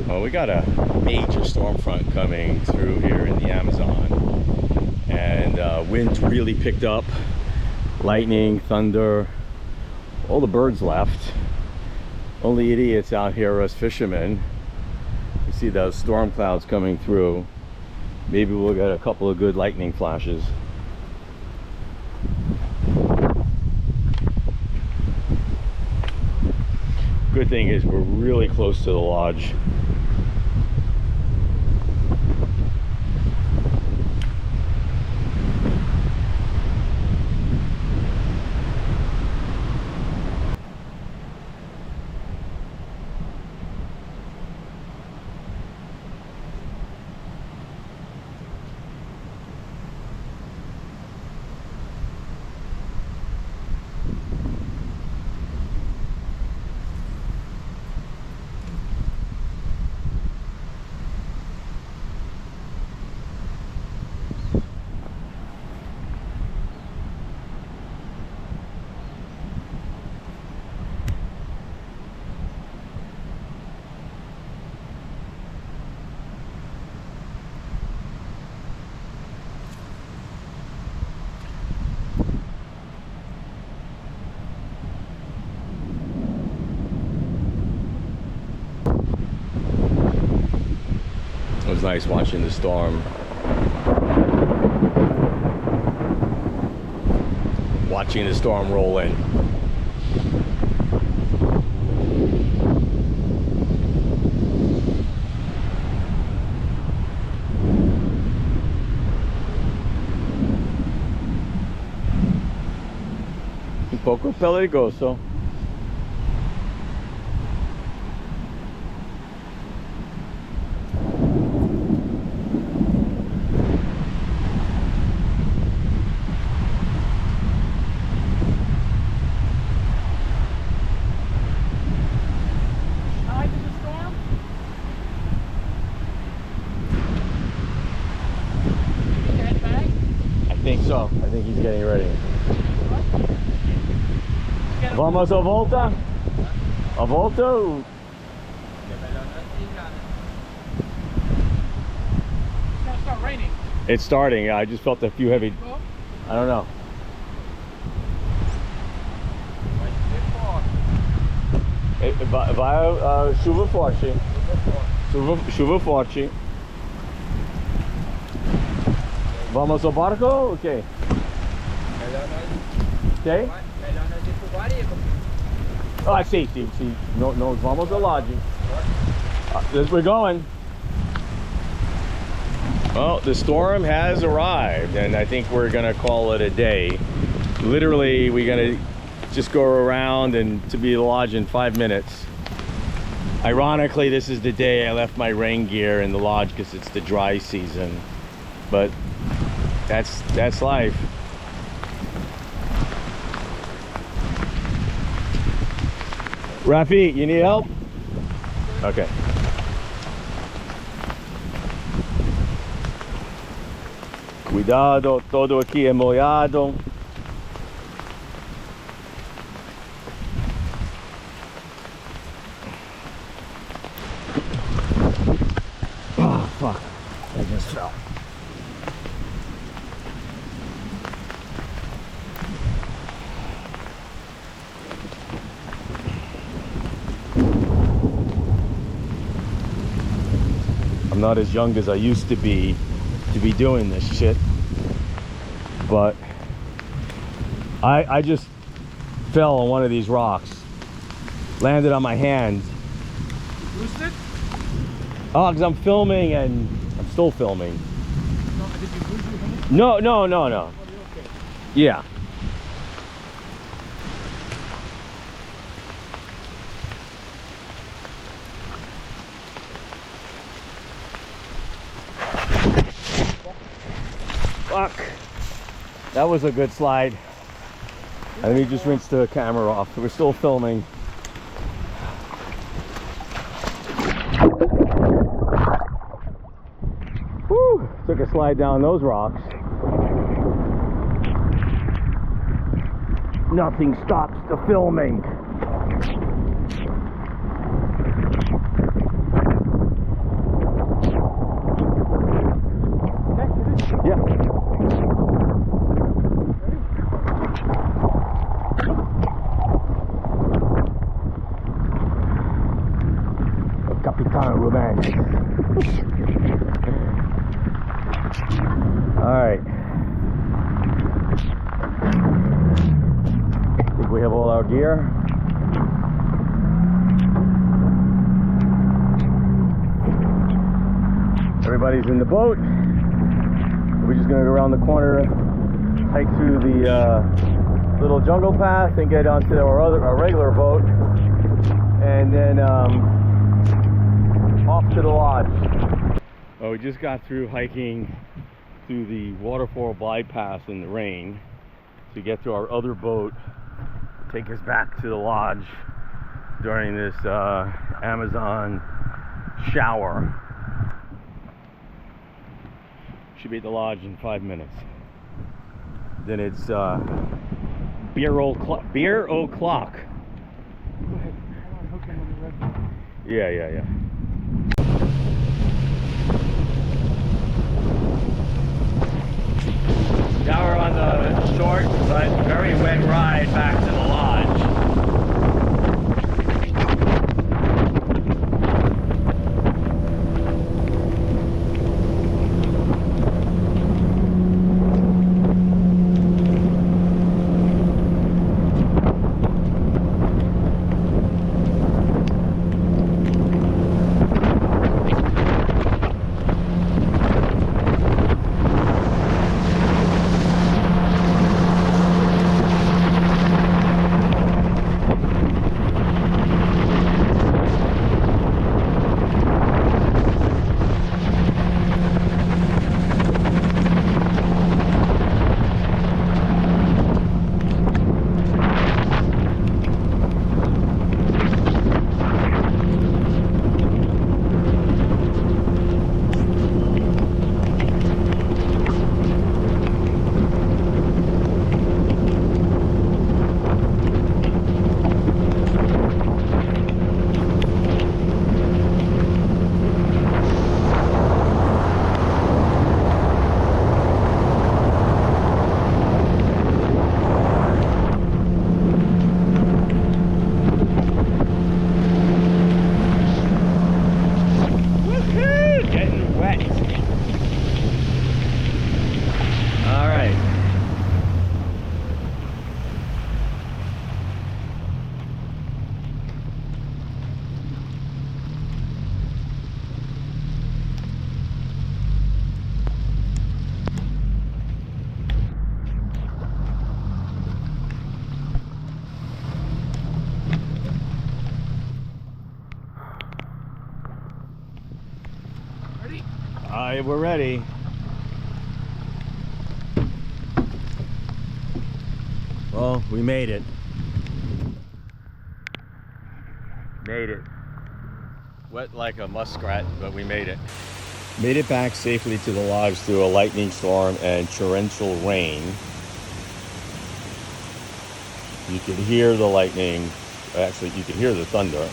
Well, we got a major storm front coming through here in the Amazon, and wind really picked up. Lightning, thunder, all the birds left. Only idiots out here are us fishermen. You see those storm clouds coming through. Maybe we'll get a couple of good lightning flashes. Good thing is we're really close to the lodge. It was nice watching the storm. Watching the storm roll in. Un poco peligroso. So, I think he's getting ready. Vamos a volta? A volta? It's gonna start raining. It's starting, yeah. I just felt a few heavy... I don't know. Vai chuva forte. Chuva forte. Vamos ao barco? Ok. Ok? Oh, sim. Nós vamos ao lodge. We're going. Well, the storm has arrived, and I think we're gonna call it a day. Literally, we're gonna just go around and to be at the lodge in 5 minutes. Ironically, this is the day I left my rain gear in the lodge because it's the dry season. But that's life. Rafi, you need help? Okay. Cuidado, todo aqui é molhado. Oh, fuck. I just fell. I'm not as young as I used to be doing this shit, but I just fell on one of these rocks, landed on my hand. Bruised it? Oh, because I'm filming and I'm still filming. No, did you bruise your hand? No. Oh, you're okay. Yeah. Fuck. That was a good slide. Let me just rinse the camera off. We're still filming. Woo! Took a slide down those rocks. Nothing stops the filming. Capitan Ruben. Alright. I think we have all our gear. Everybody's in the boat. We're just gonna go around the corner, hike through the little jungle path and get onto our regular boat, and then off to the lodge. Well, we just got through hiking through the waterfall bypass in the rain to get to our other boat, take us back to the lodge during this Amazon shower. Should be at the lodge in 5 minutes. Then it's beer o'clock. Go ahead. Hold on, hook him when you're ready. Yeah. Now we're on the short but very wet ride back to the lodge. Ready? We're ready. Well, we made it. Wet like a muskrat, but we made it. Made it back safely to the lodge through a lightning storm and torrential rain. You could hear the lightning. Actually, you could hear the thunder.